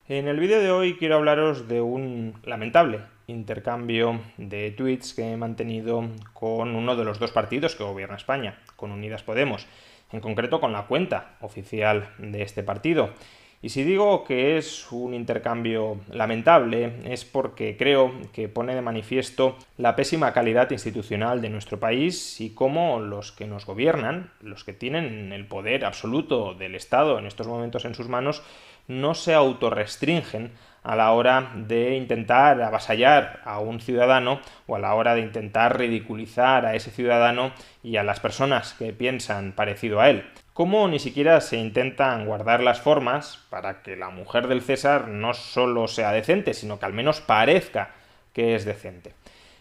En el vídeo de hoy quiero hablaros de un lamentable intercambio de tweets que he mantenido con uno de los dos partidos que gobierna España, con Unidas Podemos, en concreto con la cuenta oficial de este partido. Y si digo que es un intercambio lamentable es porque creo que pone de manifiesto la pésima calidad institucional de nuestro país y cómo los que nos gobiernan, los que tienen el poder absoluto del Estado en estos momentos en sus manos, no se autorrestringen a la hora de intentar avasallar a un ciudadano o a la hora de intentar ridiculizar a ese ciudadano y a las personas que piensan parecido a él. Cómo ni siquiera se intentan guardar las formas para que la mujer del César no solo sea decente, sino que al menos parezca que es decente.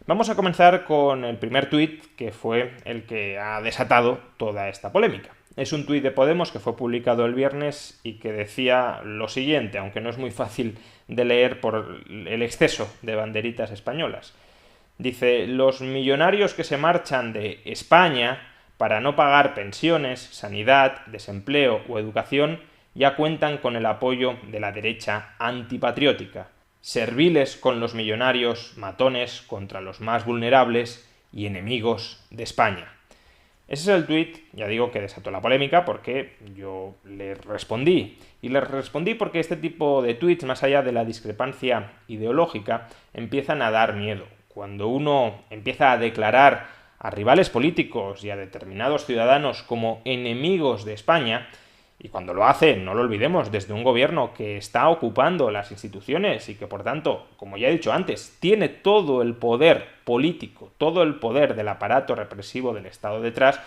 Vamos a comenzar con el primer tuit, que fue el que ha desatado toda esta polémica. Es un tuit de Podemos que fue publicado el viernes y que decía lo siguiente, aunque no es muy fácil de leer por el exceso de banderitas españolas. Dice: los millonarios que se marchan de España para no pagar pensiones, sanidad, desempleo o educación ya cuentan con el apoyo de la derecha antipatriótica. Serviles con los millonarios, matones contra los más vulnerables y enemigos de España. Ese es el tuit, ya digo, que desató la polémica porque yo le respondí. Y le respondí porque este tipo de tuits, más allá de la discrepancia ideológica, empiezan a dar miedo. Cuando uno empieza a declarar a rivales políticos y a determinados ciudadanos como enemigos de España, y cuando lo hace, no lo olvidemos, desde un gobierno que está ocupando las instituciones y que, por tanto, como ya he dicho antes, tiene todo el poder político, todo el poder del aparato represivo del Estado detrás,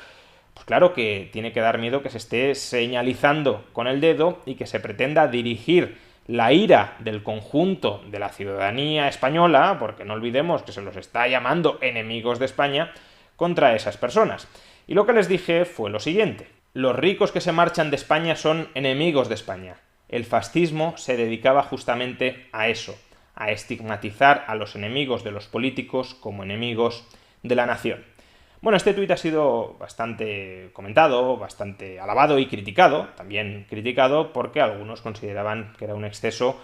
pues claro que tiene que dar miedo que se esté señalizando con el dedo y que se pretenda dirigir la ira del conjunto de la ciudadanía española, porque no olvidemos que se los está llamando enemigos de España, contra esas personas. Y lo que les dije fue lo siguiente: los ricos que se marchan de España son enemigos de España. El fascismo se dedicaba justamente a eso, a estigmatizar a los enemigos de los políticos como enemigos de la nación. Bueno, este tuit ha sido bastante comentado, bastante alabado y criticado, también criticado porque algunos consideraban que era un exceso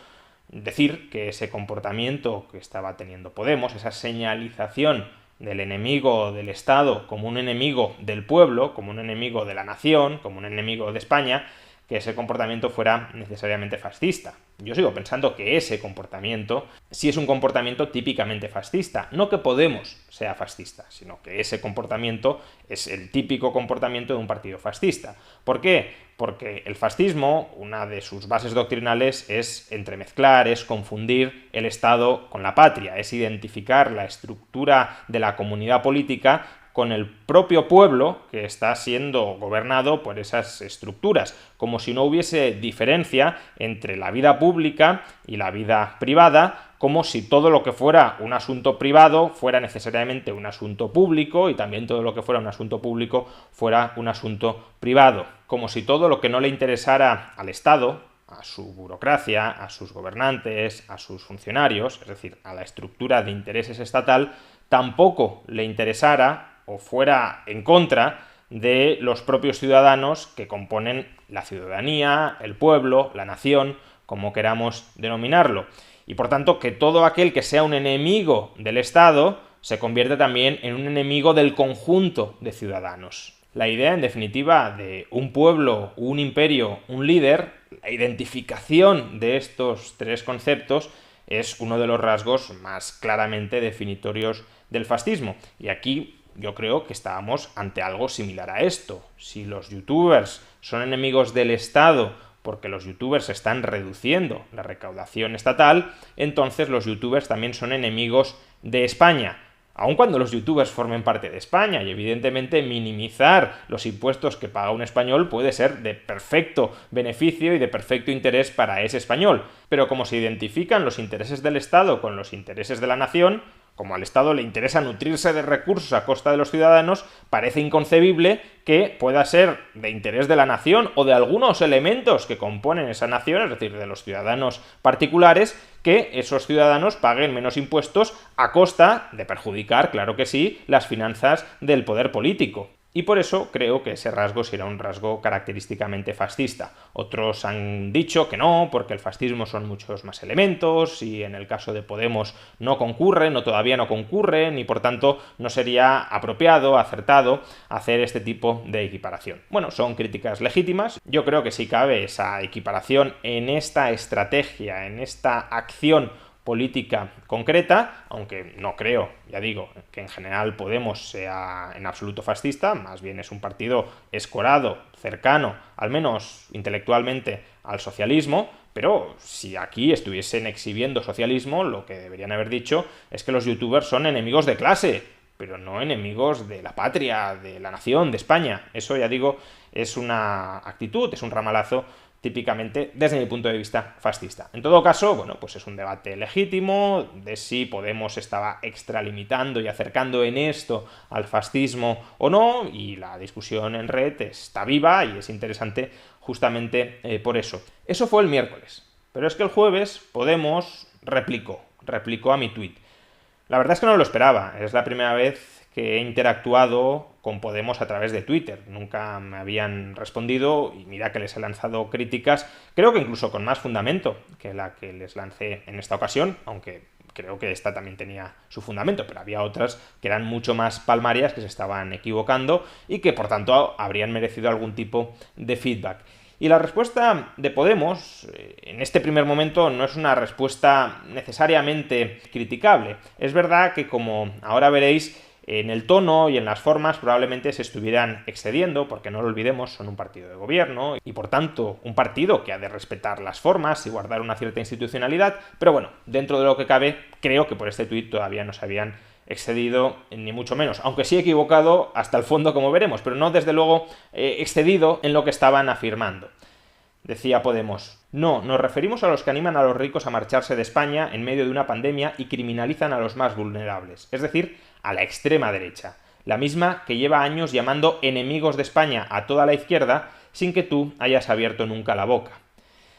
decir que ese comportamiento que estaba teniendo Podemos, esa señalización del enemigo del Estado como un enemigo del pueblo, como un enemigo de la nación, como un enemigo de España, que ese comportamiento fuera necesariamente fascista. Yo sigo pensando que ese comportamiento sí es un comportamiento típicamente fascista. No que Podemos sea fascista, sino que ese comportamiento es el típico comportamiento de un partido fascista. ¿Por qué? Porque el fascismo, una de sus bases doctrinales es entremezclar, es confundir el Estado con la patria, es identificar la estructura de la comunidad política con el propio pueblo que está siendo gobernado por esas estructuras, como si no hubiese diferencia entre la vida pública y la vida privada, como si todo lo que fuera un asunto privado fuera necesariamente un asunto público y también todo lo que fuera un asunto público fuera un asunto privado, como si todo lo que no le interesara al Estado, a su burocracia, a sus gobernantes, a sus funcionarios, es decir, a la estructura de intereses estatal, tampoco le interesara o fuera en contra de los propios ciudadanos que componen la ciudadanía, el pueblo, la nación, como queramos denominarlo. Y por tanto, que todo aquel que sea un enemigo del Estado se convierte también en un enemigo del conjunto de ciudadanos. La idea, en definitiva, de un pueblo, un imperio, un líder, la identificación de estos tres conceptos es uno de los rasgos más claramente definitorios del fascismo. Y aquí yo creo que estábamos ante algo similar a esto. Si los youtubers son enemigos del Estado porque los youtubers están reduciendo la recaudación estatal, entonces los youtubers también son enemigos de España. Aun cuando los youtubers formen parte de España, y evidentemente minimizar los impuestos que paga un español puede ser de perfecto beneficio y de perfecto interés para ese español. Pero como se identifican los intereses del Estado con los intereses de la nación, como al Estado le interesa nutrirse de recursos a costa de los ciudadanos, parece inconcebible que pueda ser de interés de la nación o de algunos elementos que componen esa nación, es decir, de los ciudadanos particulares, que esos ciudadanos paguen menos impuestos a costa de perjudicar, claro que sí, las finanzas del poder político. Y por eso creo que ese rasgo será un rasgo característicamente fascista. Otros han dicho que no, porque el fascismo son muchos más elementos, y en el caso de Podemos no concurren, o todavía no concurren, y por tanto no sería apropiado, acertado, hacer este tipo de equiparación. Bueno, son críticas legítimas. Yo creo que sí cabe esa equiparación en esta estrategia, en esta acción política concreta, aunque no creo, ya digo, que en general Podemos sea en absoluto fascista, más bien es un partido escorado, cercano, al menos intelectualmente, al socialismo, pero si aquí estuviesen exhibiendo socialismo, lo que deberían haber dicho es que los youtubers son enemigos de clase, pero no enemigos de la patria, de la nación, de España. Eso, ya digo, es una actitud, es un ramalazo típicamente, desde mi punto de vista, fascista. En todo caso, bueno, pues es un debate legítimo de si Podemos estaba extralimitando y acercando en esto al fascismo o no, y la discusión en red está viva y es interesante justamente por eso. Eso fue el miércoles, pero es que el jueves Podemos replicó a mi tuit. La verdad es que no lo esperaba, es la primera vez que he interactuado con Podemos a través de Twitter. Nunca me habían respondido y mira que les he lanzado críticas, creo que incluso con más fundamento que la que les lancé en esta ocasión, aunque creo que esta también tenía su fundamento, pero había otras que eran mucho más palmarias, que se estaban equivocando y que por tanto habrían merecido algún tipo de feedback. Y la respuesta de Podemos, en este primer momento, no es una respuesta necesariamente criticable. Es verdad que, como ahora veréis, en el tono y en las formas probablemente se estuvieran excediendo, porque no lo olvidemos, son un partido de gobierno y por tanto un partido que ha de respetar las formas y guardar una cierta institucionalidad, pero bueno, dentro de lo que cabe, creo que por este tuit todavía no se habían excedido, ni mucho menos, aunque sí equivocado hasta el fondo, como veremos, pero no desde luego excedido en lo que estaban afirmando. Decía Podemos: no, nos referimos a los que animan a los ricos a marcharse de España en medio de una pandemia y criminalizan a los más vulnerables, es decir, a la extrema derecha, la misma que lleva años llamando enemigos de España a toda la izquierda sin que tú hayas abierto nunca la boca.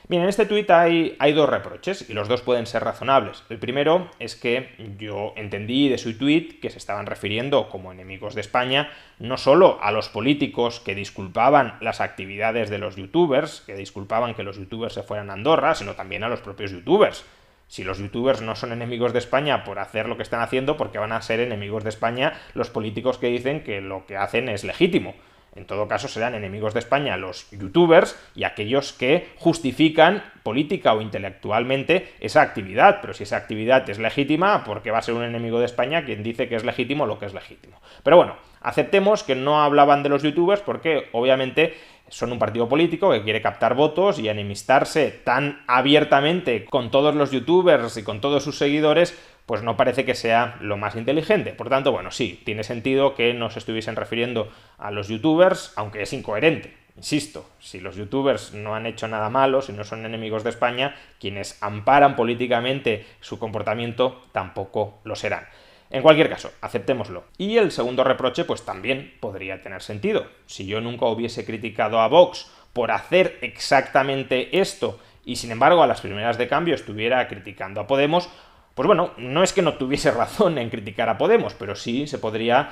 Bien, en este tuit hay dos reproches, y los dos pueden ser razonables. El primero es que yo entendí de su tuit que se estaban refiriendo como enemigos de España no solo a los políticos que disculpaban las actividades de los youtubers, que disculpaban que los youtubers se fueran a Andorra, sino también a los propios youtubers. Si los youtubers no son enemigos de España por hacer lo que están haciendo, ¿por qué van a ser enemigos de España los políticos que dicen que lo que hacen es legítimo? En todo caso, serán enemigos de España los youtubers y aquellos que justifican política o intelectualmente esa actividad. Pero si esa actividad es legítima, ¿por qué va a ser un enemigo de España quien dice que es legítimo lo que es legítimo? Pero bueno, aceptemos que no hablaban de los youtubers porque obviamente son un partido político que quiere captar votos, y enemistarse tan abiertamente con todos los youtubers y con todos sus seguidores pues no parece que sea lo más inteligente. Por tanto, bueno, sí, tiene sentido que no se estuviesen refiriendo a los youtubers, aunque es incoherente. Insisto, si los youtubers no han hecho nada malo, si no son enemigos de España, quienes amparan políticamente su comportamiento tampoco lo serán. En cualquier caso, aceptémoslo. Y el segundo reproche, pues también podría tener sentido. Si yo nunca hubiese criticado a Vox por hacer exactamente esto, y sin embargo a las primeras de cambio estuviera criticando a Podemos, pues bueno, no es que no tuviese razón en criticar a Podemos, pero sí se podría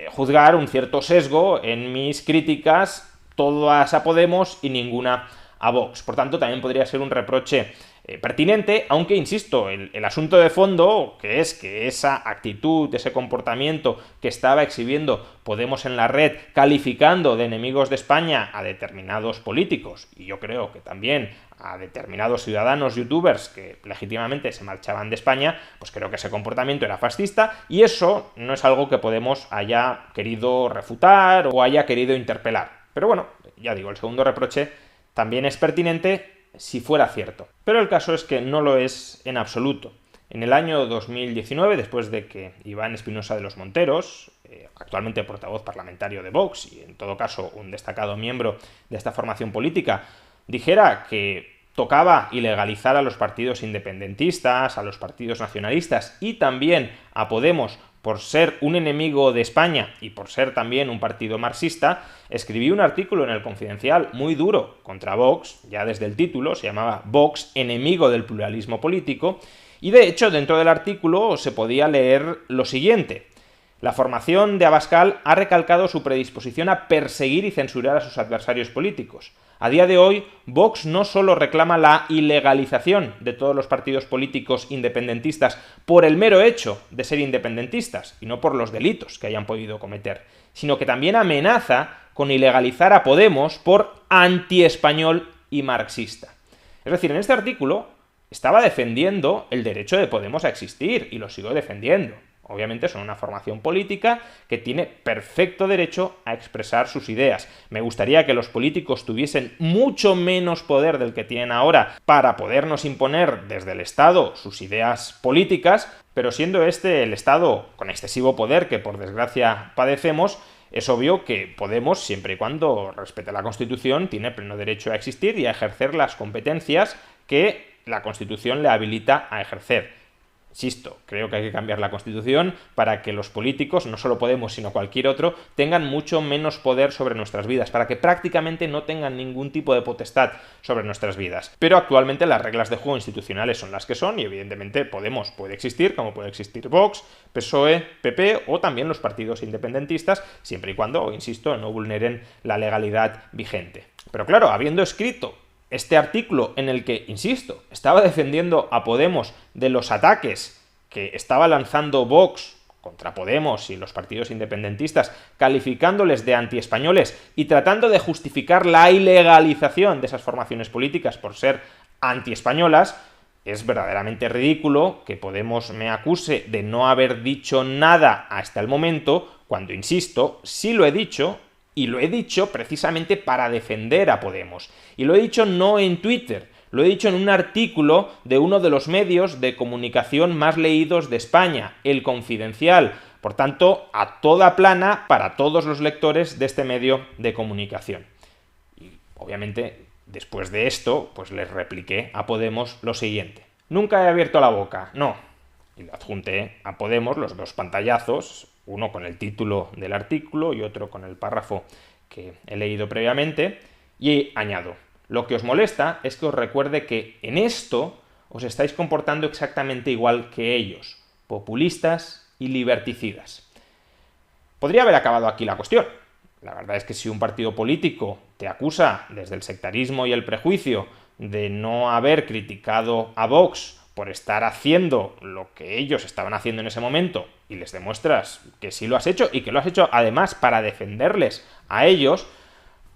juzgar un cierto sesgo en mis críticas, todas a Podemos y ninguna a Vox. Por tanto, también podría ser un reproche pertinente, aunque, insisto, el asunto de fondo, que es que esa actitud, ese comportamiento que estaba exhibiendo Podemos en la red, calificando de enemigos de España a determinados políticos, y yo creo que también a determinados ciudadanos youtubers que legítimamente se marchaban de España, pues creo que ese comportamiento era fascista, y eso no es algo que Podemos haya querido refutar o haya querido interpelar. Pero bueno, ya digo, el segundo reproche también es pertinente si fuera cierto. Pero el caso es que no lo es en absoluto. En el año 2019, después de que Iván Espinosa de los Monteros, actualmente portavoz parlamentario de Vox y en todo caso un destacado miembro de esta formación política, dijera que tocaba ilegalizar a los partidos independentistas, a los partidos nacionalistas y también a Podemos por ser un enemigo de España y por ser también un partido marxista, escribí un artículo en El Confidencial muy duro contra Vox, ya desde el título, se llamaba Vox, enemigo del pluralismo político, y de hecho dentro del artículo se podía leer lo siguiente: La formación de Abascal ha recalcado su predisposición a perseguir y censurar a sus adversarios políticos. A día de hoy, Vox no solo reclama la ilegalización de todos los partidos políticos independentistas por el mero hecho de ser independentistas y no por los delitos que hayan podido cometer, sino que también amenaza con ilegalizar a Podemos por antiespañol y marxista. Es decir, en este artículo estaba defendiendo el derecho de Podemos a existir, y lo sigo defendiendo. Obviamente son una formación política que tiene perfecto derecho a expresar sus ideas. Me gustaría que los políticos tuviesen mucho menos poder del que tienen ahora para podernos imponer desde el Estado sus ideas políticas, pero siendo este el Estado con excesivo poder que por desgracia padecemos, es obvio que Podemos, siempre y cuando respete la Constitución, tiene pleno derecho a existir y a ejercer las competencias que la Constitución le habilita a ejercer. Insisto, creo que hay que cambiar la Constitución para que los políticos, no solo Podemos, sino cualquier otro, tengan mucho menos poder sobre nuestras vidas, para que prácticamente no tengan ningún tipo de potestad sobre nuestras vidas. Pero actualmente las reglas de juego institucionales son las que son y evidentemente Podemos puede existir, como puede existir Vox, PSOE, PP o también los partidos independentistas, siempre y cuando, insisto, no vulneren la legalidad vigente. Pero claro, habiendo escrito este artículo en el que, insisto, estaba defendiendo a Podemos de los ataques que estaba lanzando Vox contra Podemos y los partidos independentistas, calificándoles de antiespañoles y tratando de justificar la ilegalización de esas formaciones políticas por ser antiespañolas, es verdaderamente ridículo que Podemos me acuse de no haber dicho nada hasta el momento, cuando, insisto, sí lo he dicho. Y lo he dicho precisamente para defender a Podemos. Y lo he dicho no en Twitter, lo he dicho en un artículo de uno de los medios de comunicación más leídos de España, El Confidencial. Por tanto, a toda plana para todos los lectores de este medio de comunicación. Y obviamente, después de esto, pues les repliqué a Podemos lo siguiente. Nunca he abierto la boca, no. Y le adjunté a Podemos los dos pantallazos, uno con el título del artículo y otro con el párrafo que he leído previamente, y añado, lo que os molesta es que os recuerde que en esto os estáis comportando exactamente igual que ellos, populistas y liberticidas. Podría haber acabado aquí la cuestión. La verdad es que si un partido político te acusa desde el sectarismo y el prejuicio de no haber criticado a Vox por estar haciendo lo que ellos estaban haciendo en ese momento y les demuestras que sí lo has hecho y que lo has hecho además para defenderles a ellos,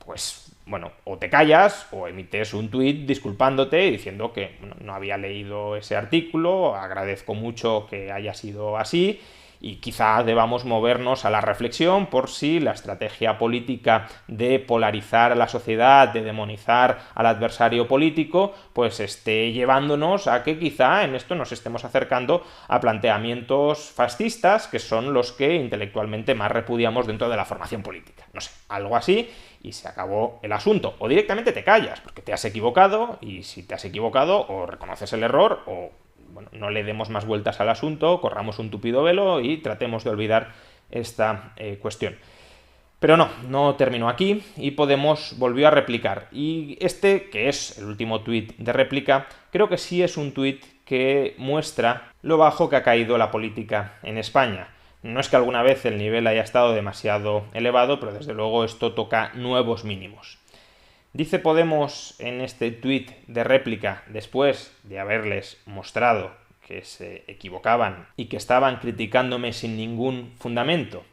pues bueno, o te callas o emites un tuit disculpándote y diciendo que no había leído ese artículo, agradezco mucho que haya sido así y quizá debamos movernos a la reflexión por si la estrategia política de polarizar a la sociedad, de demonizar al adversario político, pues esté llevándonos a que quizá en esto nos estemos acercando a planteamientos fascistas, que son los que intelectualmente más repudiamos dentro de la formación política. No sé, algo así, y se acabó el asunto. O directamente te callas, porque te has equivocado, y si te has equivocado, o reconoces el error, o bueno, no le demos más vueltas al asunto, corramos un tupido velo y tratemos de olvidar esta cuestión. Pero no terminó aquí y Podemos volvió a replicar. Y este, que es el último tuit de réplica, creo que sí es un tuit que muestra lo bajo que ha caído la política en España. No es que alguna vez el nivel haya estado demasiado elevado, pero desde luego esto toca nuevos mínimos. Dice Podemos en este tuit de réplica, después de haberles mostrado que se equivocaban y que estaban criticándome sin ningún fundamento.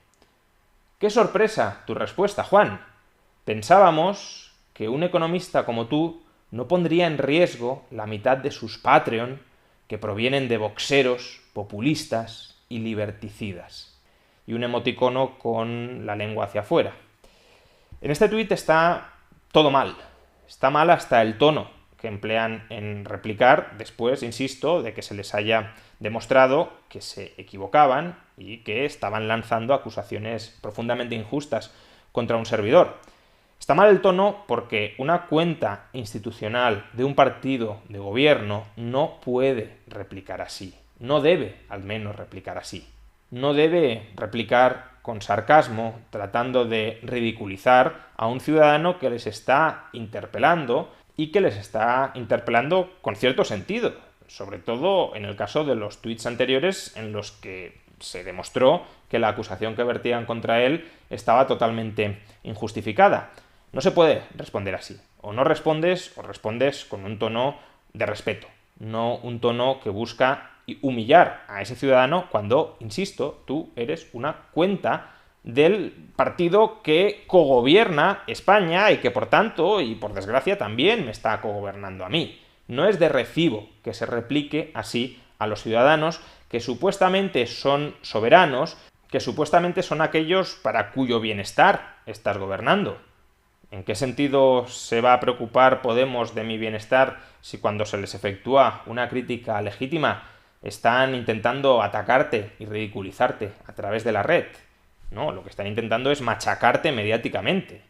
¡Qué sorpresa tu respuesta, Juan! Pensábamos que un economista como tú no pondría en riesgo la mitad de sus Patreon que provienen de boxeros, populistas y liberticidas. Y un emoticono con la lengua hacia afuera. En este tuit está todo mal. Está mal hasta el tono que emplean en replicar después, insisto, de que se les haya demostrado que se equivocaban y que estaban lanzando acusaciones profundamente injustas contra un servidor. Está mal el tono porque una cuenta institucional de un partido de gobierno no puede replicar así. No debe, al menos, replicar así. No debe replicar con sarcasmo, tratando de ridiculizar a un ciudadano que les está interpelando y que les está interpelando con cierto sentido, sobre todo en el caso de los tuits anteriores en los que se demostró que la acusación que vertían contra él estaba totalmente injustificada. No se puede responder así. O no respondes o respondes con un tono de respeto, no un tono que busca humillar a ese ciudadano cuando, insisto, tú eres una cuenta del partido que cogobierna España y que por tanto, y por desgracia, también me está cogobernando a mí. No es de recibo que se replique así a los ciudadanos que supuestamente son soberanos, que supuestamente son aquellos para cuyo bienestar estás gobernando. ¿En qué sentido se va a preocupar Podemos de mi bienestar si cuando se les efectúa una crítica legítima están intentando atacarte y ridiculizarte a través de la red? No, lo que están intentando es machacarte mediáticamente.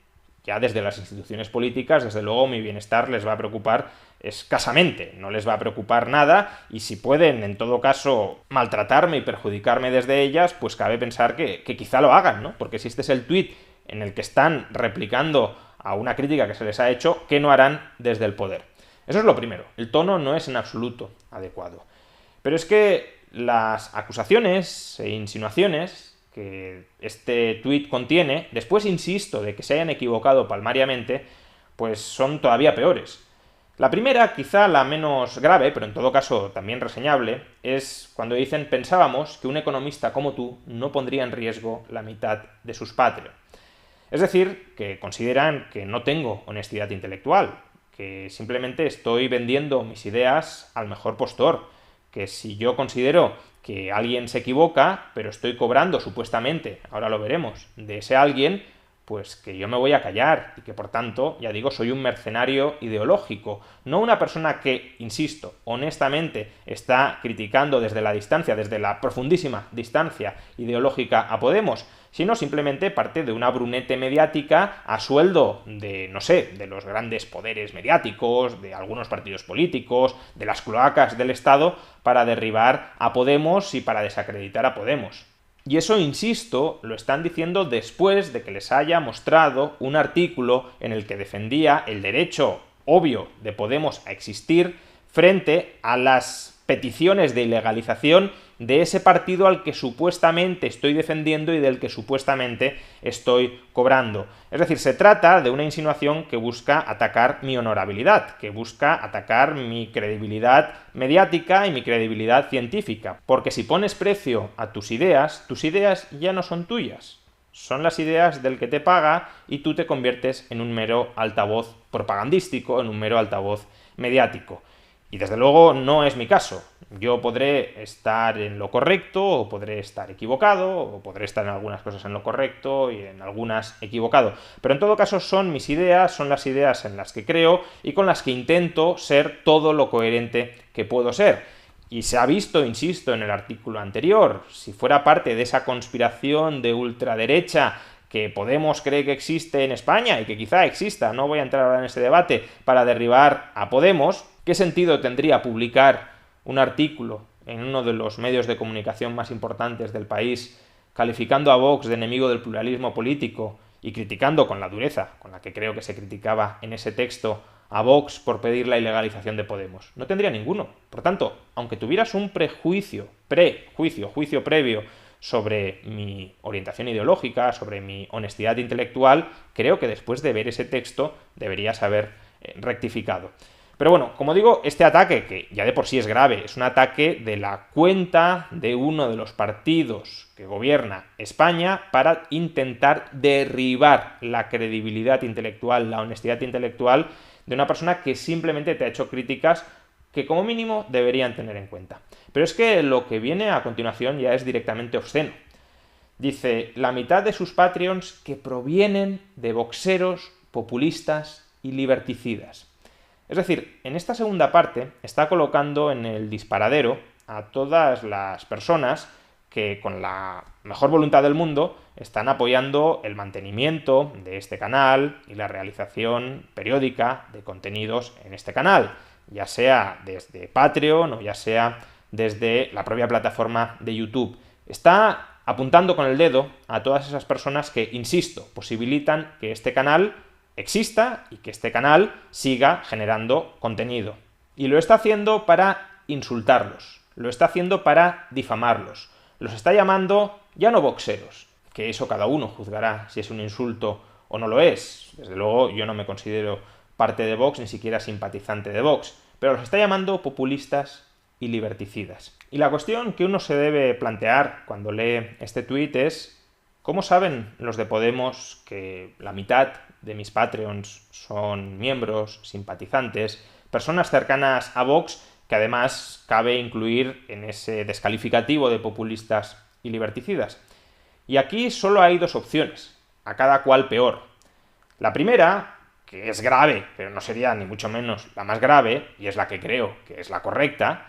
Ya desde las instituciones políticas, desde luego, mi bienestar les va a preocupar escasamente, no les va a preocupar nada, y si pueden, en todo caso, maltratarme y perjudicarme desde ellas, pues cabe pensar que quizá lo hagan, ¿no? Porque si este es el tuit en el que están replicando a una crítica que se les ha hecho, ¿qué no harán desde el poder? Eso es lo primero. El tono no es en absoluto adecuado. Pero es que las acusaciones e insinuaciones que este tuit contiene, después insisto de que se hayan equivocado palmariamente, pues son todavía peores. La primera, quizá la menos grave, pero en todo caso también reseñable, es cuando dicen: pensábamos que un economista como tú no pondría en riesgo la mitad de sus Patreon. Es decir, que consideran que no tengo honestidad intelectual, que simplemente estoy vendiendo mis ideas al mejor postor, que si yo considero que alguien se equivoca, pero estoy cobrando supuestamente, ahora lo veremos, de ese alguien, pues que yo me voy a callar y que por tanto, ya digo, soy un mercenario ideológico, no una persona que, insisto, honestamente está criticando desde la distancia, desde la profundísima distancia ideológica a Podemos, sino simplemente parte de una brunete mediática a sueldo de, no sé, de los grandes poderes mediáticos, de algunos partidos políticos, de las cloacas del Estado, para derribar a Podemos y para desacreditar a Podemos. Y eso, insisto, lo están diciendo después de que les haya mostrado un artículo en el que defendía el derecho obvio de Podemos a existir frente a las peticiones de ilegalización de ese partido al que supuestamente estoy defendiendo y del que supuestamente estoy cobrando. Es decir, se trata de una insinuación que busca atacar mi honorabilidad, que busca atacar mi credibilidad mediática y mi credibilidad científica. Porque si pones precio a tus ideas ya no son tuyas. Son las ideas del que te paga y tú te conviertes en un mero altavoz propagandístico, en un mero altavoz mediático. Y desde luego no es mi caso. Yo podré estar en lo correcto, o podré estar equivocado, o podré estar en algunas cosas en lo correcto y en algunas equivocado. Pero en todo caso son mis ideas, son las ideas en las que creo y con las que intento ser todo lo coherente que puedo ser. Y se ha visto, insisto, en el artículo anterior, si fuera parte de esa conspiración de ultraderecha que Podemos cree que existe en España y que quizá exista, no voy a entrar ahora en ese debate, para derribar a Podemos, ¿qué sentido tendría publicar un artículo en uno de los medios de comunicación más importantes del país, calificando a Vox de enemigo del pluralismo político y criticando con la dureza con la que creo que se criticaba en ese texto a Vox por pedir la ilegalización de Podemos? No tendría ninguno. Por tanto, aunque tuvieras un juicio previo sobre mi orientación ideológica, sobre mi honestidad intelectual, creo que después de ver ese texto deberías haber rectificado. Pero bueno, como digo, este ataque, que ya de por sí es grave, es un ataque de la cuenta de uno de los partidos que gobierna España para intentar derribar la credibilidad intelectual, la honestidad intelectual de una persona que simplemente te ha hecho críticas que como mínimo deberían tener en cuenta. Pero es que lo que viene a continuación ya es directamente obsceno. Dice: la mitad de sus Patreons que provienen de boxeros, populistas y liberticidas. Es decir, en esta segunda parte está colocando en el disparadero a todas las personas que con la mejor voluntad del mundo están apoyando el mantenimiento de este canal y la realización periódica de contenidos en este canal, ya sea desde Patreon o ya sea desde la propia plataforma de YouTube. Está apuntando con el dedo a todas esas personas que, insisto, posibilitan que este canal exista y que este canal siga generando contenido. Y lo está haciendo para insultarlos, lo está haciendo para difamarlos, los está llamando ya no voxeros, que eso cada uno juzgará si es un insulto o no lo es. Desde luego yo no me considero parte de Vox, ni siquiera simpatizante de Vox, pero los está llamando populistas y liberticidas. Y la cuestión que uno se debe plantear cuando lee este tuit es: ¿cómo saben los de Podemos que la mitad de mis Patreons son miembros, simpatizantes, personas cercanas a Vox, que además cabe incluir en ese descalificativo de populistas y liberticidas? Y aquí solo hay dos opciones, a cada cual peor. La primera, que es grave, pero no sería ni mucho menos la más grave, y es la que creo que es la correcta,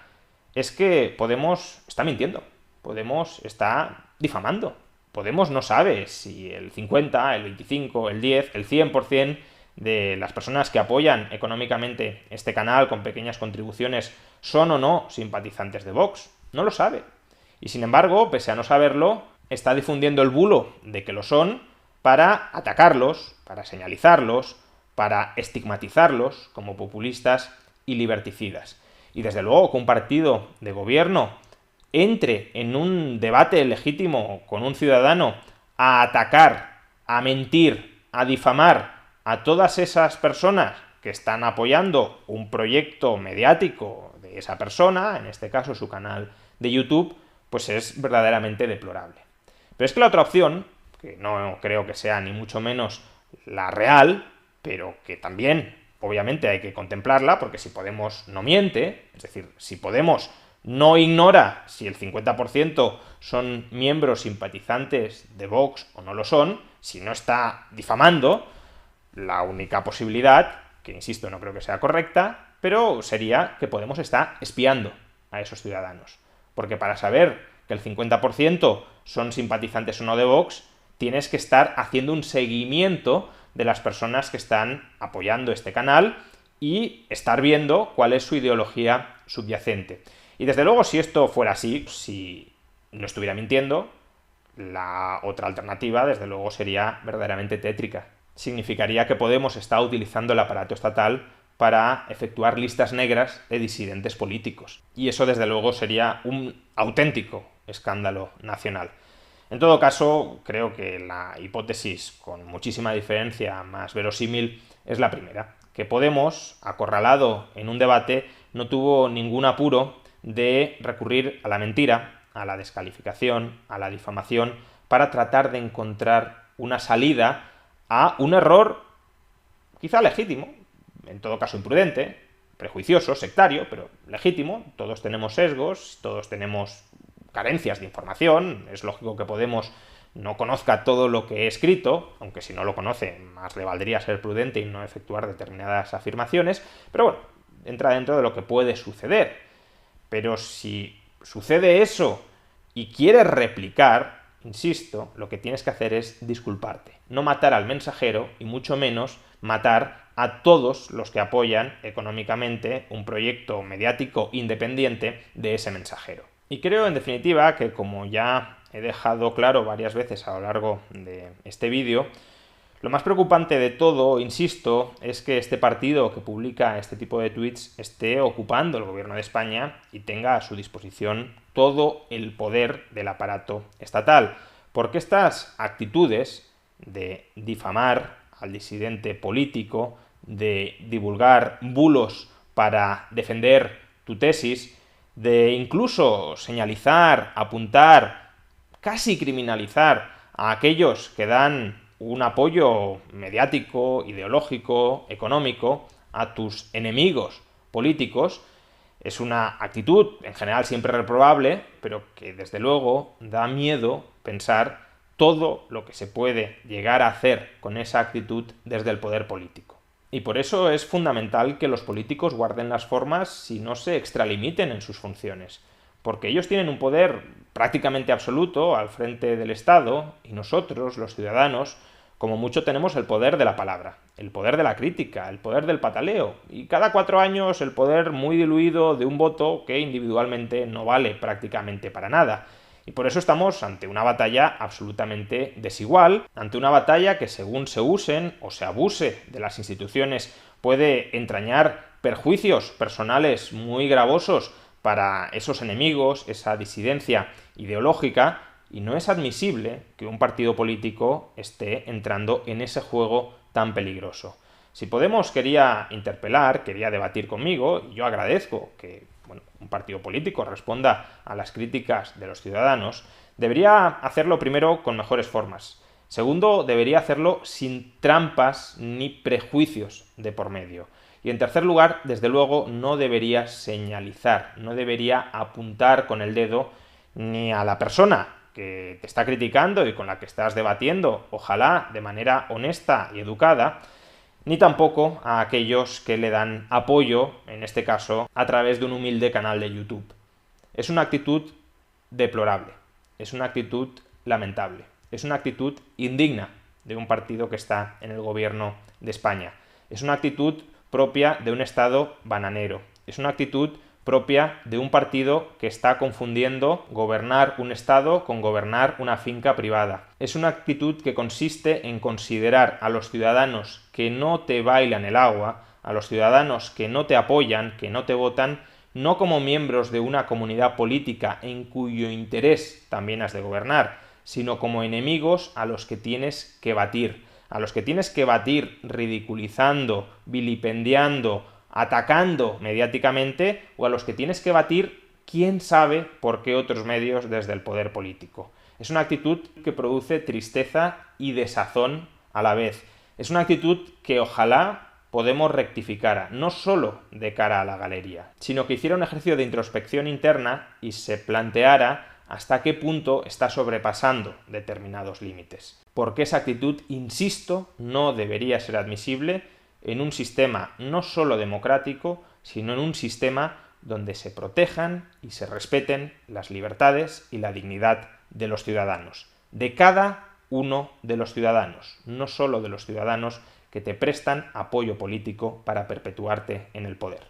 es que Podemos está mintiendo. Podemos está difamando. Podemos no sabe si el 50, el 25, el 10, el 100% de las personas que apoyan económicamente este canal con pequeñas contribuciones son o no simpatizantes de Vox. No lo sabe. Y sin embargo, pese a no saberlo, está difundiendo el bulo de que lo son para atacarlos, para señalizarlos, para estigmatizarlos como populistas y liberticidas. Y desde luego que un partido de gobierno entre en un debate legítimo con un ciudadano a atacar, a mentir, a difamar a todas esas personas que están apoyando un proyecto mediático de esa persona, en este caso su canal de YouTube, pues es verdaderamente deplorable. Pero es que la otra opción, que no creo que sea ni mucho menos la real, pero que también obviamente hay que contemplarla, porque si Podemos no miente, es decir, si Podemos no ignora si el 50% son miembros simpatizantes de Vox o no lo son, si no está difamando, la única posibilidad, que insisto no creo que sea correcta, pero sería que Podemos está espiando a esos ciudadanos. Porque para saber que el 50% son simpatizantes o no de Vox, tienes que estar haciendo un seguimiento de las personas que están apoyando este canal y estar viendo cuál es su ideología subyacente. Y desde luego, si esto fuera así, si no estuviera mintiendo, la otra alternativa, desde luego, sería verdaderamente tétrica. Significaría que Podemos está utilizando el aparato estatal para efectuar listas negras de disidentes políticos. Y eso, desde luego, sería un auténtico escándalo nacional. En todo caso, creo que la hipótesis con muchísima diferencia más verosímil es la primera, que Podemos, acorralado en un debate, no tuvo ningún apuro de recurrir a la mentira, a la descalificación, a la difamación, para tratar de encontrar una salida a un error quizá legítimo, en todo caso imprudente, prejuicioso, sectario, pero legítimo. Todos tenemos sesgos, todos tenemos carencias de información, es lógico que Podemos no conozca todo lo que he escrito, aunque si no lo conoce, más le valdría ser prudente y no efectuar determinadas afirmaciones, pero bueno, entra dentro de lo que puede suceder. Pero si sucede eso y quieres replicar, insisto, lo que tienes que hacer es disculparte, no matar al mensajero y mucho menos matar a todos los que apoyan económicamente un proyecto mediático independiente de ese mensajero. Y creo, en definitiva, que como ya he dejado claro varias veces a lo largo de este vídeo, lo más preocupante de todo, insisto, es que este partido que publica este tipo de tweets esté ocupando el gobierno de España y tenga a su disposición todo el poder del aparato estatal. Porque estas actitudes de difamar al disidente político, de divulgar bulos para defender tu tesis, de incluso señalizar, apuntar, casi criminalizar a aquellos que dan un apoyo mediático, ideológico, económico a tus enemigos políticos, es una actitud en general siempre reprobable, pero que desde luego da miedo pensar todo lo que se puede llegar a hacer con esa actitud desde el poder político. Y por eso es fundamental que los políticos guarden las formas y no se extralimiten en sus funciones, porque ellos tienen un poder prácticamente absoluto al frente del Estado y nosotros, los ciudadanos, como mucho tenemos el poder de la palabra, el poder de la crítica, el poder del pataleo y cada 4 años el poder muy diluido de un voto que individualmente no vale prácticamente para nada. Y por eso estamos ante una batalla absolutamente desigual, ante una batalla que según se usen o se abuse de las instituciones puede entrañar perjuicios personales muy gravosos para esos enemigos, esa disidencia ideológica, y no es admisible que un partido político esté entrando en ese juego tan peligroso. Si Podemos quería interpelar, quería debatir conmigo, y yo agradezco que un partido político responda a las críticas de los ciudadanos, debería hacerlo primero con mejores formas. Segundo, debería hacerlo sin trampas ni prejuicios de por medio. Y en tercer lugar, desde luego, no debería señalizar, no debería apuntar con el dedo ni a la persona que te está criticando y con la que estás debatiendo, ojalá de manera honesta y educada, ni tampoco a aquellos que le dan apoyo, en este caso, a través de un humilde canal de YouTube. Es una actitud deplorable, es una actitud lamentable, es una actitud indigna de un partido que está en el gobierno de España. Es una actitud propia de un Estado bananero, es una actitud propia de un partido que está confundiendo gobernar un Estado con gobernar una finca privada. Es una actitud que consiste en considerar a los ciudadanos que no te bailan el agua, a los ciudadanos que no te apoyan, que no te votan, no como miembros de una comunidad política en cuyo interés también has de gobernar, sino como enemigos a los que tienes que batir. A los que tienes que batir ridiculizando, vilipendiando, atacando mediáticamente, o a los que tienes que batir quién sabe por qué otros medios desde el poder político. Es una actitud que produce tristeza y desazón a la vez. Es una actitud que ojalá Podemos rectificara, no solo de cara a la galería, sino que hiciera un ejercicio de introspección interna y se planteara hasta qué punto está sobrepasando determinados límites. Porque esa actitud, insisto, no debería ser admisible en un sistema no solo democrático, sino en un sistema donde se protejan y se respeten las libertades y la dignidad de los ciudadanos, de cada uno de los ciudadanos, no solo de los ciudadanos que te prestan apoyo político para perpetuarte en el poder.